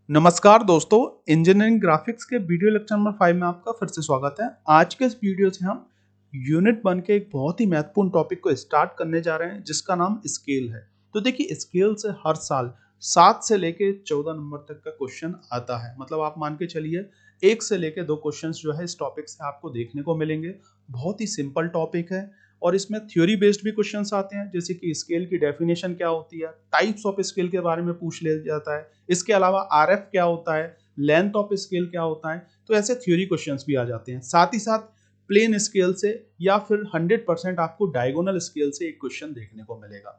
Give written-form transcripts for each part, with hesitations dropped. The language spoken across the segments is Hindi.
नमस्कार दोस्तों, इंजीनियरिंग ग्राफिक्स के वीडियो लेक्चर नंबर 5 में आपका फिर से स्वागत है। आज के इस वीडियो से हम यूनिट 1 के एक बहुत ही महत्वपूर्ण टॉपिक को स्टार्ट करने जा रहे हैं जिसका नाम स्केल है। तो देखिए, स्केल से हर साल 7 से लेके 14 नंबर तक का क्वेश्चन आता है। मतलब आप मान के चलिए 1 से लेके 2 क्वेश्चंस जो है इस टॉपिक से आपको देखने को मिलेंगे। बहुत ही सिंपल टॉपिक है और इसमें थ्योरी बेस्ड भी क्वेश्चंस आते हैं, जैसे कि स्केल की डेफिनेशन क्या होती है, टाइप्स ऑफ स्केल के बारे में पूछ लिया जाता है। इसके अलावा आरएफ क्या होता है, लेंथ ऑफ स्केल क्या होता है, तो ऐसे थ्योरी क्वेश्चंस भी आ जाते हैं। साथ ही साथ प्लेन स्केल से या फिर 100% आपको डायगोनल स्केल से एक क्वेश्चन देखने को मिलेगा।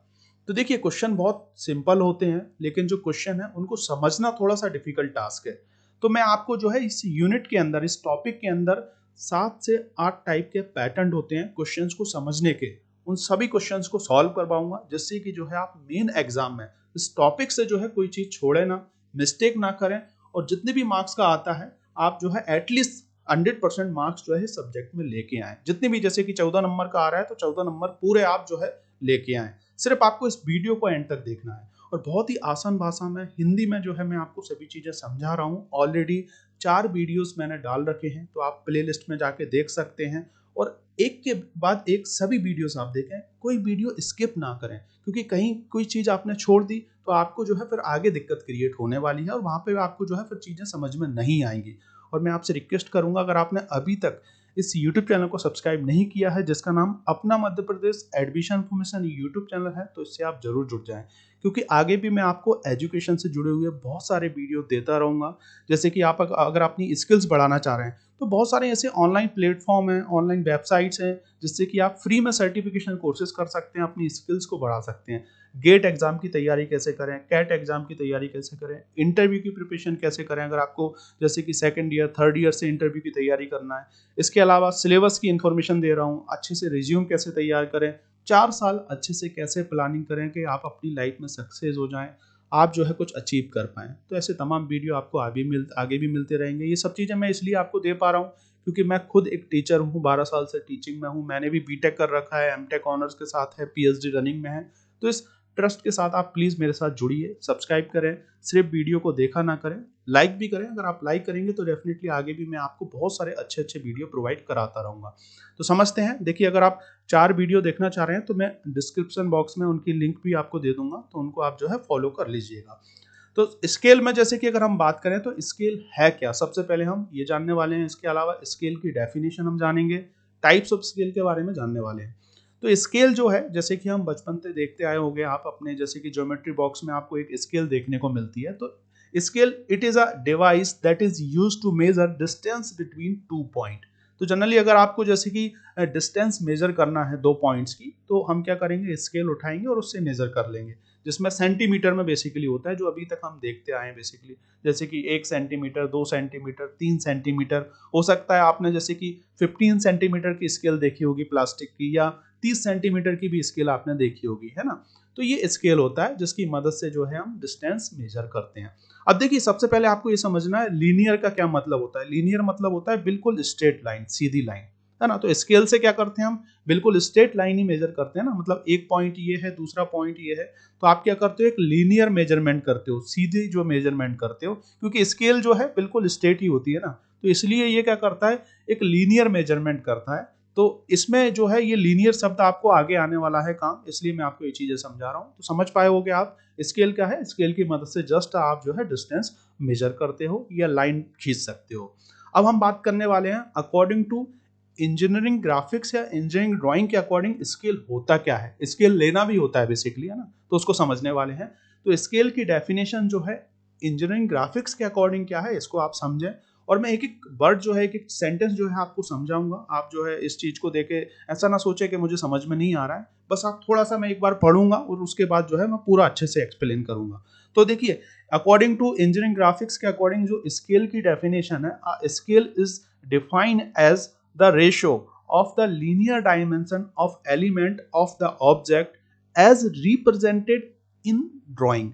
तो देखिए, क्वेश्चन बहुत सिंपल होते हैं, लेकिन जो क्वेश्चन है उनको समझना थोड़ा सा डिफिकल्ट टास्क है। तो मैं आपको जो है इस यूनिट के अंदर, इस टॉपिक के अंदर 7 से 8 टाइप के पैटर्न होते हैं क्वेश्चंस को समझने के। उन सभी क्वेश्चंस को सॉल्व करवाऊंगा, जिससे कि जो है आप मेन एग्जाम में इस टॉपिक से जो है कोई चीज छोड़े ना, मिस्टेक ना करें, और जितने भी मार्क्स का आता है आप जो है एटलीस्ट 100% मार्क्स जो है सब्जेक्ट में लेके आए। जितने भी, जैसे कि 14 नंबर का आ रहा है तो 14 नंबर पूरे आप जो है लेके आए। सिर्फ आपको इस वीडियो को एंड तक देखना है और बहुत ही आसान भाषा में, हिंदी में जो है मैं आपको सभी चीजें समझा रहा हूँ। ऑलरेडी 4 वीडियोस मैंने डाल रखे हैं, तो आप प्लेलिस्ट में जाके देख सकते हैं और एक के बाद एक सभी वीडियोस आप देखें, कोई वीडियो स्किप ना करें, क्योंकि कहीं कोई चीज आपने छोड़ दी तो आपको जो है फिर आगे दिक्कत क्रिएट होने वाली है और वहां पे आपको जो है फिर चीजें समझ में नहीं आएंगी। और मैं आपसे रिक्वेस्ट करूंगा, अगर आपने अभी तक इस YouTube चैनल को सब्सक्राइब नहीं किया है, जिसका नाम अपना Madhya Pradesh admission information YouTube channel है, तो इससे आप जरूर जुड़ जाएं, क्योंकि आगे भी मैं आपको एजुकेशन से जुड़े हुए बहुत सारे वीडियो देता रहूंगा। जैसे कि आप अगर अपनी स्किल्स बढ़ाना चाह रहे हैं तो बहुत सारे ऐसे ऑनलाइन प्लेटफॉर्म हैं, ऑनलाइन वेबसाइट्स हैं, जिससे कि आप फ्री में सर्टिफिकेशन कोर्सेज कर सकते हैं, अपनी स्किल्स को बढ़ा सकते हैं। गेट एग्जाम की तैयारी कैसे करें, कैट एग्जाम की तैयारी कैसे करें, इंटरव्यू की प्रिपरेशन कैसे करें, अगर आपको जैसे कि सेकंड ईयर थर्ड ईयर से इंटरव्यू की तैयारी करना है। इसके अलावा सिलेबस की इंफॉर्मेशन दे रहा हूँ, अच्छे से रिज्यूम कैसे तैयार करें, 4 साल अच्छे से कैसे प्लानिंग करें कि आप अपनी लाइफ में सक्सेस हो जाएं, आप जो है कुछ अचीव कर पाएं। तो ऐसे तमाम वीडियो आपको आगे भी मिलते रहेंगे। ये सब चीज़ें मैं इसलिए आपको दे पा रहा हूँ क्योंकि मैं खुद एक टीचर हूँ, 12 साल से टीचिंग में हूँ। मैंने भी बीटेक कर रखा है, एमटेक ऑनर्स के साथ है, पीएचडी रनिंग में है। तो इस ट्रस्ट के साथ आप प्लीज़ मेरे साथ जुड़िए, सब्सक्राइब करें, सिर्फ वीडियो को देखा ना करें, लाइक भी करें। अगर आप लाइक करेंगे तो डेफिनेटली आगे भी मैं आपको बहुत सारे अच्छे अच्छे वीडियो प्रोवाइड कराता रहूँगा। तो समझते हैं। देखिए, अगर आप 4 वीडियो देखना चाह रहे हैं तो मैं डिस्क्रिप्शन बॉक्स में उनकी लिंक भी आपको दे दूंगा, तो उनको आप जो है फॉलो कर लीजिएगा। तो स्केल में जैसे कि अगर हम बात करें तो स्केल है क्या, सबसे पहले हम ये जानने वाले हैं। इसके अलावा स्केल की डेफिनेशन हम जानेंगे, टाइप्स ऑफ स्केल के बारे में जानने वाले हैं। तो स्केल जो है, जैसे कि हम बचपन से देखते आए होंगे, आप अपने जैसे कि ज्योमेट्री बॉक्स में आपको एक स्केल देखने को मिलती है। तो scale it is a device that is used to measure distance between 2 point. तो जनरली अगर आपको जैसे कि डिस्टेंस मेजर करना है 2 पॉइंट्स की, तो हम क्या करेंगे, स्केल उठाएंगे और उससे मेजर कर लेंगे, जिसमें सेंटीमीटर में बेसिकली होता है, जो अभी तक हम देखते आए हैं बेसिकली। जैसे कि 1 सेंटीमीटर, 2 सेंटीमीटर, 3 सेंटीमीटर, हो सकता है आपने जैसे कि 15 सेंटीमीटर की स्केल देखी होगी प्लास्टिक की, या 30 सेंटीमीटर की भी स्केल आपने देखी होगी, है ना। तो ये स्केल होता है जिसकी मदद से जो है हम डिस्टेंस मेजर करते हैं। अब देखिए, सबसे पहले आपको ये समझना है लीनियर का क्या मतलब होता है। लीनियर मतलब होता है बिल्कुल स्ट्रेट लाइन, सीधी लाइन, है ना। तो स्केल से क्या करते हैं, हम बिल्कुल स्ट्रेट लाइन ही मेजर करते हैं ना। मतलब एक पॉइंट ये है, दूसरा पॉइंट ये है, तो आप क्या करते हो, एक लीनियर मेजरमेंट करते हो, सीधी जो मेजरमेंट करते हो, क्योंकि स्केल जो है बिल्कुल स्ट्रेट ही होती है ना। तो इसलिए ये क्या करता है, एक लीनियर मेजरमेंट करता है। तो इसमें जो है ये लीनियर शब्द आपको आगे आने वाला है काम, इसलिए मैं आपको ये चीजें समझा रहा हूँ। तो समझ पाए होगे आप स्केल क्या है। स्केल की मदद से जस्ट आप जो है डिस्टेंस मेजर करते हो या लाइन खींच सकते हो। अब हम बात करने वाले हैं अकॉर्डिंग टू इंजीनियरिंग ग्राफिक्स या इंजीनियरिंग ड्राइंग के अकॉर्डिंग स्केल होता क्या है। स्केल लेना भी होता है बेसिकली, है ना, तो उसको समझने वाले हैं। तो स्केल की डेफिनेशन जो है इंजीनियरिंग ग्राफिक्स के अकॉर्डिंग क्या है, इसको आप समझें। और मैं एक एक वर्ड जो है, एक एक सेंटेंस जो है आपको समझाऊंगा। आप जो है इस चीज को देखे ऐसा ना सोचे कि मुझे समझ में नहीं आ रहा है, बस आप थोड़ा सा, मैं एक बार पढ़ूंगा और उसके बाद जो है मैं पूरा अच्छे से एक्सप्लेन करूंगा। तो देखिए, अकॉर्डिंग टू इंजीनियरिंग ग्राफिक्स के अकॉर्डिंग जो स्केल की डेफिनेशन है, scale is defined as the ratio of the linear dimension of element of the object as represented in drawing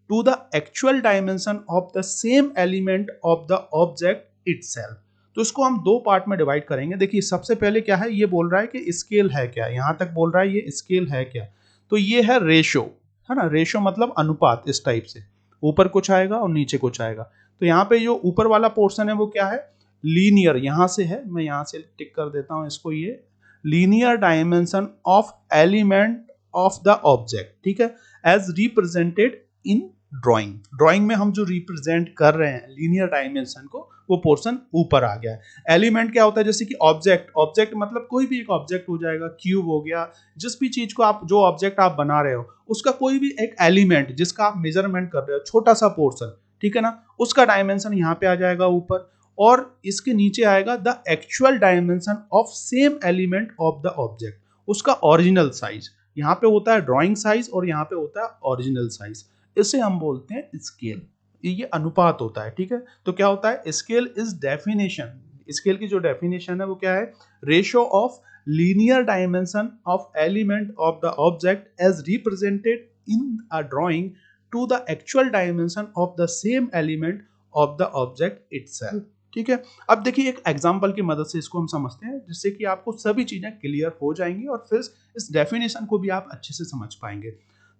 to the actual dimension of the same element of the object itself। तो इसको हम 2 पार्ट में डिवाइड करेंगे। देखिए, सबसे पहले क्या है, ये बोल रहा है कि स्केल है क्या, यहां तक बोल रहा है ये स्केल है क्या। तो ये है रेशो, है ना। रेशो मतलब अनुपात, इस टाइप से। ऊपर कुछ आएगा और नीचे कुछ आएगा। तो यहाँ पे जो ऊपर वाला पोर्शन है वो क्या है, लीनियर, यहाँ से है, मैं यहाँ से टिक कर देता हूँ इसको, ये linear dimension of element of the object, ठीक है, as represented in drawing. Drawing में हम जो रिप्रेजेंट कर रहे हैं लीनियर डायमेंशन को, वो पोर्शन ऊपर आ गया है। एलिमेंट क्या होता है, जैसे कि ऑब्जेक्ट, ऑब्जेक्ट मतलब कोई भी एक ऑब्जेक्ट हो जाएगा, क्यूब हो गया, जिस भी चीज को आप, जो ऑब्जेक्ट आप बना रहे हो उसका कोई भी एक एलिमेंट जिसका आप मेजरमेंट कर रहे हो, छोटा सा पोर्शन, ठीक है ना, उसका डायमेंशन यहाँ पे आ जाएगा ऊपर। और इसके नीचे आएगा the actual dimension of same element of the object, उसका ओरिजिनल साइज। यहाँ पे होता है ड्राइंग साइज और यहाँ पे होता है ओरिजिनल साइज। इसे हम बोलते हैं स्केल, ये अनुपात होता है, ठीक है। तो क्या होता है, स्केल इज डेफिनेशन, स्केल की जो डेफिनेशन है वो क्या है, ratio of linear dimension of element of the object as represented in a drawing to the actual dimension of the same element of the object itself, ठीक है। अब देखिए एक एग्जांपल की मदद से इसको हम समझते हैं, जिससे कि आपको सभी चीजें क्लियर हो जाएंगी और फिर इस डेफिनेशन को भी आप अच्छे से समझ पाएंगे।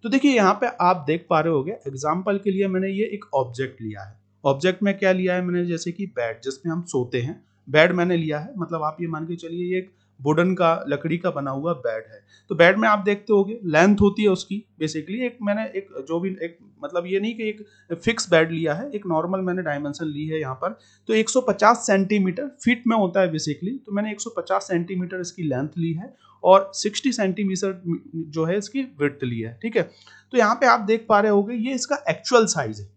तो देखिए यहाँ पे आप देख पा रहे होगे, एग्जांपल के लिए मैंने ये एक ऑब्जेक्ट लिया है। ऑब्जेक्ट में क्या लिया है मैंने, जैसे कि बेड, जिसमें हम सोते हैं, बेड मैंने लिया है। मतलब आप ये मान के चलिए ये एक वुडन का, लकड़ी का बना हुआ बेड है। तो बेड में आप देखते होगे लेंथ होती है उसकी बेसिकली, एक मैंने एक जो भी एक, मतलब ये नहीं कि एक फिक्स बेड लिया है, एक नॉर्मल मैंने डायमेंशन ली है यहाँ पर। तो 150 सेंटीमीटर फीट में होता है बेसिकली, तो मैंने 150 सेंटीमीटर इसकी लेंथ ली है और 60 सेंटीमीटर जो है इसकी विड्थ ली है, ठीक है। तो यहाँ पे आप देख पा रहे होगे ये इसका एक्चुअल साइज है।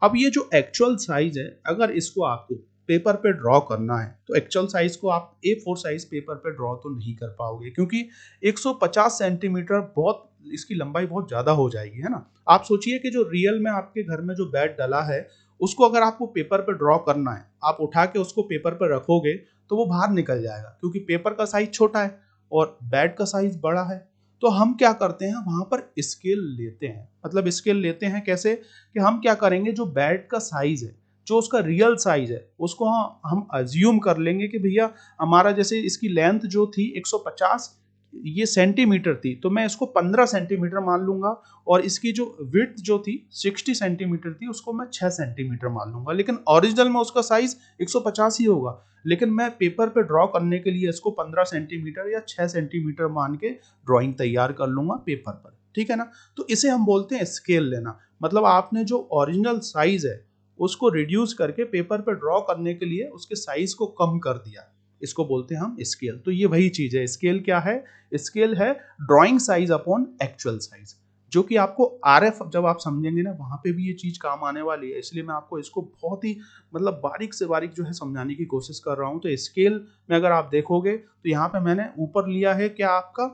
अब ये जो एक्चुअल साइज है, अगर इसको आपको पेपर पे ड्रॉ करना है तो एक्चुअल साइज को आप A4 साइज पेपर पे ड्रॉ तो नहीं कर पाओगे, क्योंकि 150 सेंटीमीटर बहुत, इसकी लंबाई बहुत ज्यादा हो जाएगी, है ना। आप सोचिए कि जो रियल में आपके घर में जो बेड डला है उसको अगर आपको पेपर पे ड्रॉ करना है, आप उठा के उसको पेपर पे रखोगे तो वो बाहर निकल जाएगा, क्योंकि पेपर का साइज छोटा है और बेड का साइज बड़ा है। तो हम क्या करते हैं, वहां पर स्केल लेते हैं। मतलब स्केल लेते हैं कैसे, कि हम क्या करेंगे, जो बेड का साइज है, जो उसका रियल साइज है, उसको हम अज्यूम कर लेंगे कि भैया हमारा, जैसे इसकी लेंथ जो थी 150 ये सेंटीमीटर थी, तो मैं इसको 15 सेंटीमीटर मान लूंगा, और इसकी जो विड्थ जो थी 60 सेंटीमीटर थी, उसको मैं 6 सेंटीमीटर मान लूंगा। लेकिन ओरिजिनल में उसका साइज 150 ही होगा, लेकिन मैं पेपर पे ड्रॉ करने के लिए इसको 15 सेंटीमीटर या 6 सेंटीमीटर मान के ड्राइंग तैयार कर लूंगा पेपर पर, ठीक है ना। तो इसे हम बोलते हैं स्केल लेना। मतलब आपने जो ओरिजिनल साइज है उसको रिड्यूस करके पेपर पे ड्रॉ करने के लिए उसके साइज को कम कर दिया, इसको बोलते हैं हम स्केल। तो ये वही चीज है, स्केल क्या है, स्केल है drawing size upon actual size, जो कि आपको आरएफ जब आप समझेंगे ना वहां पे भी ये चीज काम आने वाली है। इसलिए मैं आपको इसको बहुत ही मतलब बारीक से बारीक जो है समझाने की कोशिश कर रहा हूं। तो स्केल में अगर आप देखोगे तो यहाँ पे मैंने ऊपर लिया है क्या आपका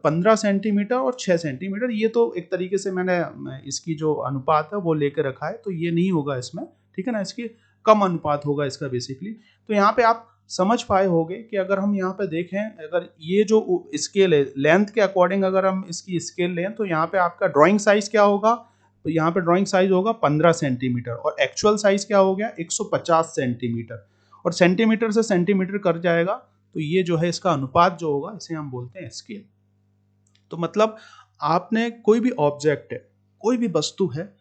15 सेंटीमीटर और 6 सेंटीमीटर, ये तो एक तरीके से मैंने इसकी जो अनुपात है वो लेके रखा है, तो ये नहीं होगा इसमें, ठीक है ना, इसकी कम अनुपात होगा इसका बेसिकली। तो यहाँ पे आप समझ पाए होगे कि अगर हम यहाँ पे देखें, अगर ये जो स्केल है लेंथ के अकॉर्डिंग अगर हम इसकी स्केल लें, तो यहाँ पे आपका ड्राइंग साइज क्या होगा, तो यहाँ पे ड्राइंग साइज होगा 15 सेंटीमीटर और एक्चुअल साइज क्या हो गया 150 सेंटीमीटर, और सेंटीमीटर से सेंटीमीटर कर जाएगा, तो ये जो है इसका अनुपात जो होगा इसे हम बोलते हैं स्केल। तो मतलब आपने कोई भी ऑब्जेक्ट है, कोई भी वस्तु है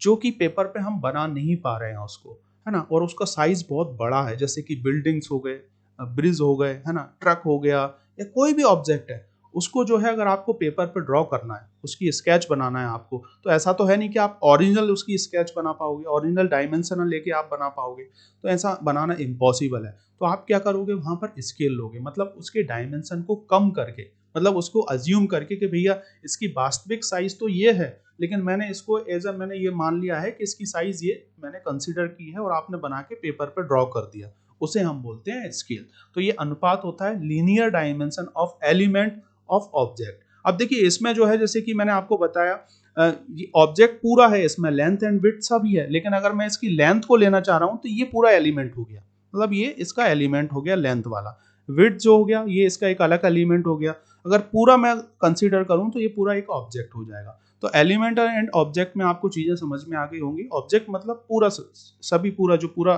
जो कि पेपर पे हम बना नहीं पा रहे हैं उसको, है ना, और उसका साइज बहुत बड़ा है, जैसे कि बिल्डिंग्स हो गए, ब्रिज हो गए, है ना, ट्रक हो गया, या कोई भी ऑब्जेक्ट है, उसको जो है अगर आपको पेपर पे ड्रॉ करना है, उसकी स्केच बनाना है आपको, तो ऐसा तो है नहीं कि आप ओरिजिनल उसकी स्केच बना पाओगे, ओरिजिनल डायमेंशनल लेके आप बना पाओगे, तो ऐसा बनाना इम्पॉसिबल है। तो आप क्या करोगे, वहां पर स्केल लोगे, मतलब उसके डायमेंशन को कम करके, मतलब उसको अज्यूम करके कि भैया इसकी वास्तविक साइज तो ये है, लेकिन मैंने इसको एज मैंने ये मान लिया है कि इसकी साइज ये मैंने कंसीडर की है और आपने बना के पेपर पर ड्रॉ कर दिया, उसे हम बोलते हैं स्केल। तो ये अनुपात होता है linear dimension of element of object. अब देखिए इसमें जो है, जैसे कि मैंने आपको बताया, ये ऑब्जेक्ट पूरा है, इसमें लेंथ एंड विड्थ सभी है, लेकिन अगर मैं इसकी लेंथ को लेना चाह रहा हूं तो ये पूरा एलिमेंट हो गया, मतलब ये इसका एलिमेंट हो गया लेंथ वाला। विड्थ जो हो गया ये इसका एक अलग एलिमेंट हो गया। अगर पूरा मैं कंसीडर करूं तो ये पूरा एक ऑब्जेक्ट हो जाएगा। तो एलिमेंट एंड ऑब्जेक्ट में आपको चीजें समझ में आ गई होंगी। ऑब्जेक्ट मतलब पूरा, सभी पूरा जो पूरा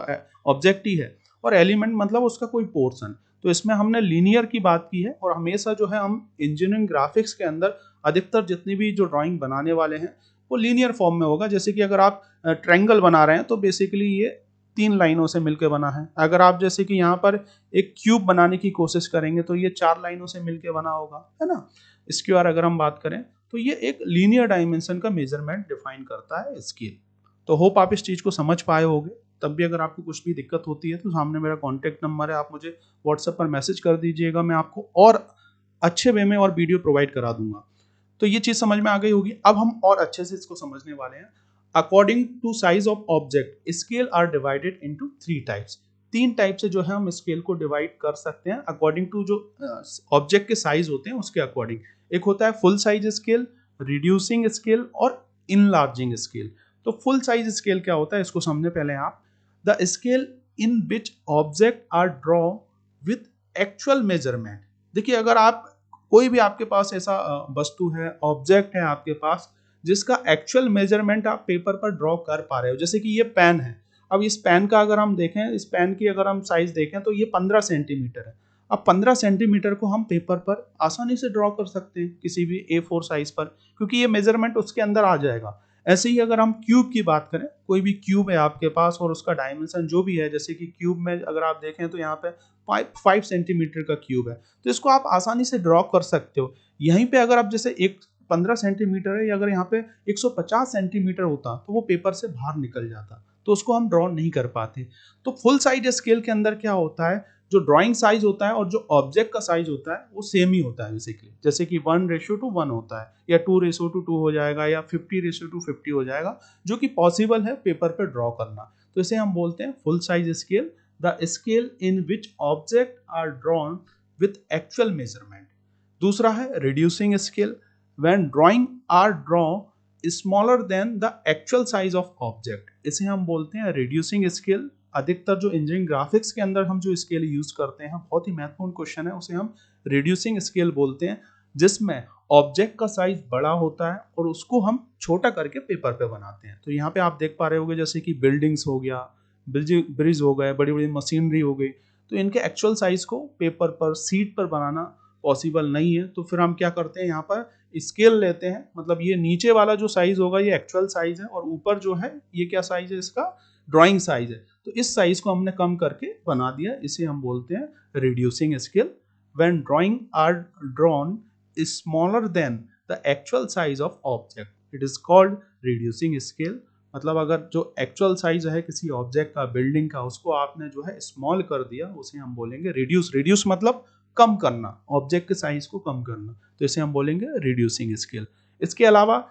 ऑब्जेक्ट ही है, और एलिमेंट मतलब उसका कोई पोर्शन। तो इसमें हमने लीनियर की बात की है, और हमेशा जो है हम इंजीनियरिंग ग्राफिक्स के अंदर अधिकतर जितनी भी जो ड्राइंग बनाने वाले हैं वो लीनियर फॉर्म में होगा। जैसे कि अगर आप ट्रायंगल बना रहे हैं तो बेसिकली ये 3 लाइनों से मिलकर बना है। अगर आप जैसे कि यहाँ पर एक क्यूब बनाने की कोशिश करेंगे तो ये 4 लाइनों से मिलकर बना होगा, है ना। स्क्वायर अगर हम बात करें तो ये एक लीनियर डायमेंशन का मेजरमेंट डिफाइन करता है स्केल। तो होप आप इस चीज को समझ पाए होंगे। तब भी अगर आपको कुछ भी दिक्कत होती है तो सामने मेरा कॉन्टैक्ट नंबर है, आप मुझे व्हाट्सएप पर मैसेज कर दीजिएगा, मैं आपको और अच्छे वे में और वीडियो प्रोवाइड करा दूंगा। तो ये चीज समझ में आ गई होगी। अब हम और अच्छे से इसको समझने वाले हैं। According to size of object scale are divided into 3 types. 3 type से जो है हम स्केल को डिवाइड कर सकते हैं अकॉर्डिंग टू जो ऑब्जेक्ट के साइज होते हैं उसके अकॉर्डिंग। एक होता है full size scale, reducing scale और इनलार्जिंग स्केल। तो फुल साइज स्केल क्या होता है इसको समझने पहले आप। The scale in which object are draw with actual measurement. देखिए अगर आप कोई भी आपके पास ऐसा वस्तु है, ऑब्जेक्ट है आपके पास जिसका एक्चुअल मेजरमेंट आप पेपर पर ड्रॉ कर पा रहे हो, जैसे कि ये पेन है। अब इस पेन का अगर हम देखें, इस पेन की अगर हम साइज देखें तो ये 15 सेंटीमीटर है। अब 15 सेंटीमीटर को हम पेपर पर आसानी से ड्रॉ कर सकते हैं किसी भी A4 साइज पर, क्योंकि ये मेजरमेंट उसके अंदर आ जाएगा। ऐसे ही अगर हम क्यूब की बात करें, कोई भी क्यूब है आपके पास और उसका डायमेंशन जो भी है, जैसे कि क्यूब में अगर आप देखें तो यहाँ पे 5 सेंटीमीटर का क्यूब है, तो इसको आप आसानी से ड्रॉ कर सकते हो। यहीं पे अगर आप जैसे एक 15 सेंटीमीटर है, या अगर यहाँ पे 150 सेंटीमीटर होता तो वो पेपर से बाहर निकल जाता, तो उसको हम ड्रॉ नहीं कर पाते। तो फुल साइज स्केल के अंदर क्या होता है, जो ड्राइंग साइज होता है और जो ऑब्जेक्ट का साइज होता है वो सेम ही होता है बेसिकली। जैसे कि 1:1 होता है, या 2:2 हो जाएगा, या 50:50 हो जाएगा, जो कि पॉसिबल है पेपर पे ड्रॉ करना। तो इसे हम बोलते हैं full size scale, the scale in which object are drawn with actual measurement. दूसरा है reducing scale, when drawing are draw smaller than the actual size of object. इसे हम बोलते हैं रिड्यूसिंग स्केल। अधिकतर जो इंजीनियरिंग ग्राफिक्स के अंदर हम जो स्केल यूज करते हैं, बहुत ही महत्वपूर्ण क्वेश्चन है, उसे हम रिड्यूसिंग स्केल बोलते हैं, जिसमें ऑब्जेक्ट का साइज बड़ा होता है और उसको हम छोटा करके पेपर पे बनाते हैं। तो यहाँ पे आप देख पा रहे होंगे जैसे कि बिल्डिंग्स हो गया, ब्रिज हो गए, बड़ी बड़ी मशीनरी हो गई, तो इनके एक्चुअल साइज को पेपर पर, सीट पर बनाना पॉसिबल नहीं है। तो फिर हम क्या करते हैं, यहाँ पर स्केल लेते हैं, मतलब ये नीचे वाला जो साइज होगा ये एक्चुअल साइज है, और ऊपर जो है ये क्या साइज है, इसका ड्राइंग साइज है। तो इस साइज को हमने कम करके बना दिया, इसे हम बोलते हैं reducing scale. When drawing are drawn smaller than the actual size of object, it is called reducing scale. मतलब अगर जो एक्चुअल साइज है किसी ऑब्जेक्ट का, बिल्डिंग का, उसको आपने जो है स्मॉल कर दिया, उसे हम बोलेंगे रिड्यूस। रिड्यूस मतलब कम करना, ऑब्जेक्ट के साइज को कम करना, तो इसे हम बोलेंगे रिड्यूसिंग स्केल। इसके अलावा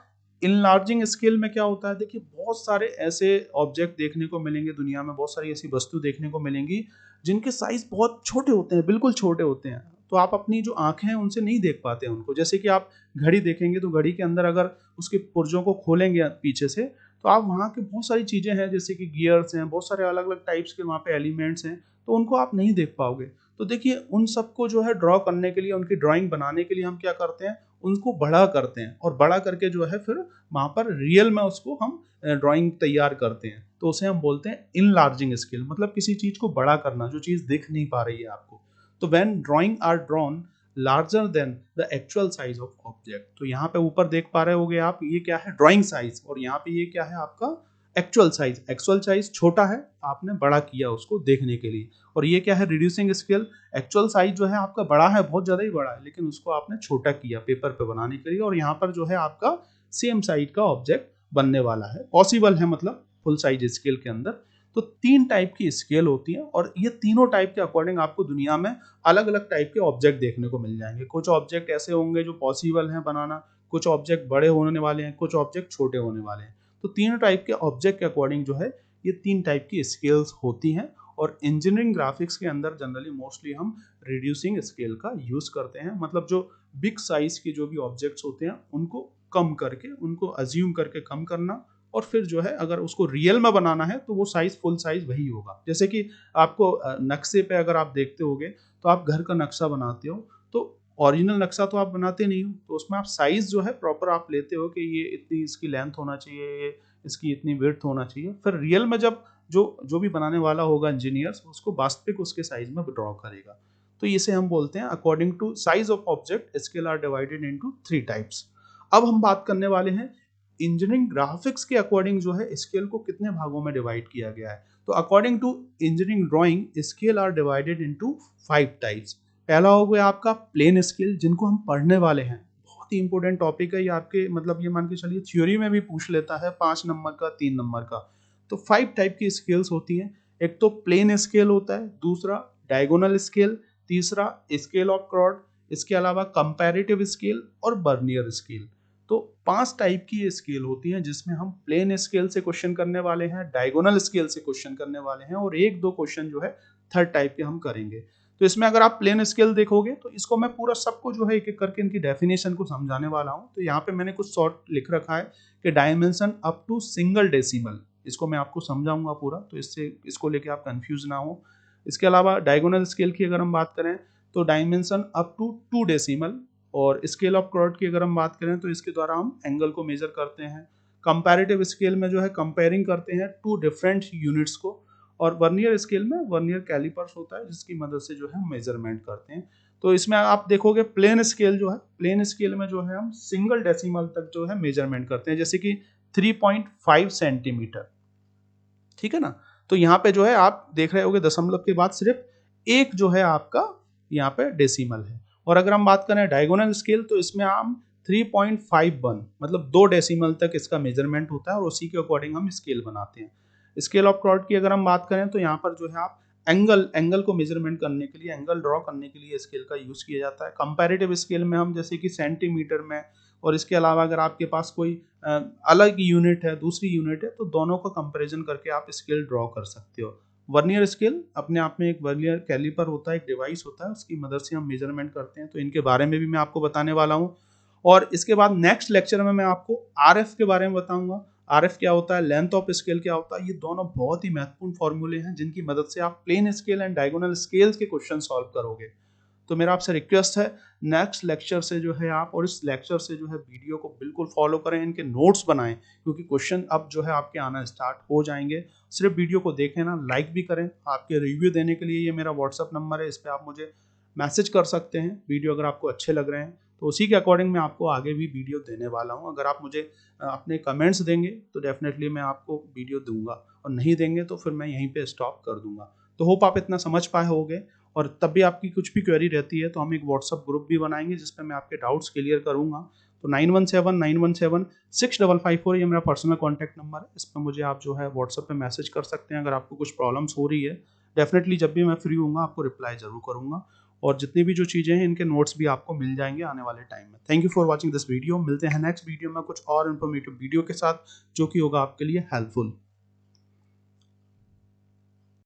इनलार्जिंग स्केल में क्या होता है, देखिए बहुत सारे ऐसे ऑब्जेक्ट देखने को मिलेंगे दुनिया में, बहुत सारी ऐसी वस्तु देखने को मिलेंगी जिनके साइज बहुत छोटे होते हैं, बिल्कुल छोटे होते हैं, तो आप अपनी जो आंखें हैं उनसे नहीं देख पाते हैं उनको। जैसे कि आप घड़ी देखेंगे तो घड़ी के अंदर अगर उसके पुर्जों को खोलेंगे पीछे से, तो आप वहाँ की बहुत सारी चीज़ें हैं, जैसे कि गियर्स हैं, बहुत सारे अलग अलग टाइप्स के वहाँ पे एलिमेंट्स हैं, तो उनको आप नहीं देख पाओगे। तो देखिए उन सबको जो है ड्रॉ करने के लिए, उनकी ड्राइंग बनाने के लिए हम क्या करते हैं, उनको बड़ा करते हैं, और बड़ा करके जो है फिर वहाँ पर रियल में उसको हम ड्राइंग तैयार करते हैं, तो उसे हम बोलते हैं इनलार्जिंग स्केल। मतलब किसी चीज़ को बड़ा करना, जो चीज़ दिख नहीं पा रही है आपको। तो when drawing are drawn larger than the actual size of object. तो यहाँ पे ऊपर देख पा रहे होगे आप, ये क्या है, ड्राइंग साइज, और यहाँ पे ये क्या है आपका एक्चुअल साइज। एक्चुअल साइज छोटा है, आपने बड़ा किया उसको देखने के लिए। और ये क्या है, रिड्यूसिंग स्केल। एक्चुअल साइज जो है आपका बड़ा है, बहुत ज्यादा ही बड़ा है, लेकिन उसको आपने छोटा किया पेपर पे बनाने के लिए, और यहाँ पर जो है आपका सेम साइज का ऑब्जेक्ट बनने वाला है, पॉसिबल है, मतलब फुल साइज स्केल के अंदर। तो 3 टाइप की स्केल होती है, और ये तीनों टाइप के अकॉर्डिंग आपको दुनिया में अलग अलग टाइप के ऑब्जेक्ट देखने को मिल जाएंगे। कुछ ऑब्जेक्ट ऐसे होंगे जो पॉसिबल हैं बनाना, कुछ ऑब्जेक्ट बड़े होने वाले हैं, कुछ ऑब्जेक्ट छोटे होने वाले हैं। तो तीनों टाइप के ऑब्जेक्ट के अकॉर्डिंग जो है ये 3 टाइप की स्केल्स होती हैं, और इंजीनियरिंग ग्राफिक्स के अंदर जनरली मोस्टली हम रिड्यूसिंग स्केल का यूज करते हैं। मतलब जो बिग साइज के जो भी ऑब्जेक्ट्स होते हैं उनको कम करके, उनको अज्यूम करके कम करना, और फिर जो है अगर उसको रियल में बनाना है तो वो साइज, फुल साइज वही होगा। जैसे कि आपको नक्शे पे अगर आप देखते होगे, तो आप घर का नक्शा बनाते हो, तो ओरिजिनल नक्शा तो आप बनाते नहीं हो, तो उसमें आप साइज जो है प्रॉपर आप लेते हो कि ये इतनी इसकी लेंथ होना चाहिए, ये इसकी इतनी विड्थ होना चाहिए। फिर रियल में जब जो भी बनाने वाला होगा इंजीनियर्स, उसको वास्तविक उसके साइज में ड्रॉ करेगा। तो इसे हम बोलते हैं according to size of object scale are divided into 3 types. अब हम बात करने वाले हैं इंजीनियरिंग ग्राफिक्स के अकॉर्डिंग जो है स्केल को कितने भागों में डिवाइड किया गया है। तो according to engineering drawing scale are divided into 5 types. पहला हो गया आपका प्लेन स्केल, जिनको हम पढ़ने वाले हैं। बहुत ही इंपॉर्टेंट टॉपिक है ये, आपके मतलब ये मान के चलिए थ्योरी में भी पूछ लेता है 5 नंबर का, 3 नंबर का। तो 5 टाइप की स्केल्स होती हैं। एक तो प्लेन स्केल होता है, दूसरा डायगोनल स्केल, तीसरा स्केल ऑफ कॉर्ड, इसके अलावा कंपैरेटिव स्केल और बर्नियर स्केल। तो 5 टाइप की ये स्केल होती हैं, जिसमें हम प्लेन स्केल से क्वेश्चन करने वाले हैं, डायगोनल स्केल से क्वेश्चन करने वाले हैं, और एक दो क्वेश्चन जो है थर्ड टाइप के हम करेंगे। तो इसमें अगर आप प्लेन स्केल देखोगे तो इसको मैं पूरा सबको जो है एक एक करके इनकी डेफिनेशन को समझाने वाला हूँ। तो यहाँ पे मैंने कुछ शॉर्ट लिख रखा है कि dimension up to single decimal, इसको मैं आपको समझाऊंगा पूरा, तो इससे इसको लेके आप कंफ्यूज ना हो। इसके अलावा डायगोनल स्केल की अगर हम बात करें तो डायमेंशन अप टू 2 डेसिमल, और स्केल ऑफ कॉर्ड की अगर हम बात करें तो इसके द्वारा हम एंगल को मेजर करते हैं। कंपैरेटिव स्केल में जो है कंपेयरिंग करते हैं 2 डिफरेंट यूनिट्स को, और वर्नियर स्केल में वर्नियर कैलिपर्स होता है जिसकी मदद से जो है हम मेजरमेंट करते हैं। तो इसमें आप देखोगे प्लेन स्केल जो है, प्लेन स्केल में जो है हम सिंगल डेसिमल तक जो है मेजरमेंट करते हैं, जैसे कि 3.5 सेंटीमीटर, ठीक है ना। तो यहाँ पे जो है आप देख रहे होगे दशमलव के बाद सिर्फ एक जो है आपका यहाँ पे डेसिमल है। और अगर हम बात करें डायगोनल स्केल तो इसमें हम 3.51 मतलब 2 डेसिमल तक इसका मेजरमेंट होता है, और उसी के अकॉर्डिंग हम स्केल बनाते हैं। स्केल ऑफ कॉर्ड की अगर हम बात करें तो यहाँ पर जो है आप एंगल को मेजरमेंट करने के लिए, एंगल ड्रॉ करने के लिए स्केल का यूज किया जाता है। कंपैरेटिव स्केल में हम जैसे कि सेंटीमीटर में, और इसके अलावा अगर आपके पास कोई अलग यूनिट है, दूसरी यूनिट है, तो दोनों का कंपैरिजन करके आप स्केल ड्रॉ कर सकते हो। वर्नियर स्केल अपने आप में एक वर्नियर कैलिपर होता है, एक डिवाइस होता है, उसकी मदद से हम मेजरमेंट करते हैं। तो इनके बारे में भी मैं आपको बताने वाला हूँ। और इसके बाद नेक्स्ट लेक्चर में मैं आपको आरएफ के बारे में बताऊंगा। आरएफ क्या होता है, लेंथ ऑफ स्केल क्या होता है। ये दोनों बहुत ही महत्वपूर्ण फॉर्मूले हैं जिनकी मदद से आप plain scale and diagonal scales के क्वेश्चन सॉल्व करोगे। तो मेरा आपसे रिक्वेस्ट है नेक्स्ट लेक्चर से जो है आप, और इस लेक्चर से जो है वीडियो को बिल्कुल फॉलो करें, इनके नोट्स बनाएं, क्योंकि क्वेश्चन अब जो है आपके आना स्टार्ट हो जाएंगे। सिर्फ वीडियो को देखें ना, लाइक भी करें। आपके रिव्यू देने के लिए ये मेरा व्हाट्सअप नंबर है, इस पर आप मुझे मैसेज कर सकते हैं वीडियो अगर आपको अच्छे लग रहे हैं। तो उसी के अकॉर्डिंग मैं आपको आगे भी वीडियो देने वाला हूँ। अगर आप मुझे अपने कमेंट्स देंगे तो डेफिनेटली मैं आपको वीडियो दूंगा, और नहीं देंगे तो फिर मैं यहीं पे स्टॉप कर दूंगा। तो होप आप इतना समझ पाए होंगे। और तब भी आपकी कुछ भी क्वेरी रहती है तो हम एक व्हाट्सअप ग्रुप भी बनाएंगे जिस पर मैं आपके डाउट्स क्लियर करूंगा। तो 9179176554 ये मेरा पर्सनल कॉन्टैक्ट नंबर है, इस पर मुझे आप जो है व्हाट्सअप पे मैसेज कर सकते हैं अगर आपको कुछ प्रॉब्लम्स हो रही है। डेफिनेटली जब भी मैं फ्री हूँगा आपको रिप्लाई जरूर करूँगा, और जितनी भी जो चीज़ें हैं इनके नोट्स भी आपको मिल जाएंगे आने वाले टाइम में। Thank you for watching this video. मिलते हैं नेक्स्ट वीडियो में कुछ और इन्फॉर्मेटिव वीडियो के साथ जो कि होगा आपके लिए हेल्पफुल।